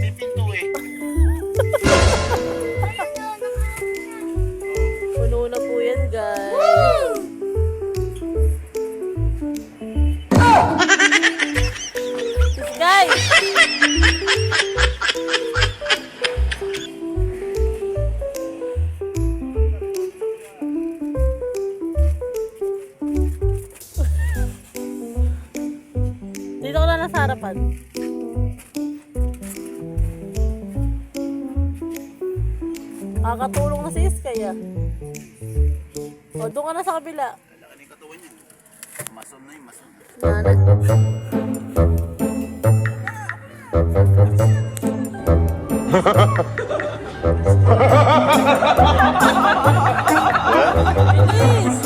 Sabi pinto eh. Puno na po yan, guys. Guys! Dito ko na nasa harapan. Kakatulong na si Iskay ah. O, doon ka na sa kabila. Laki na yung katawan niya. Mason na yung mason. Nana. Bilis!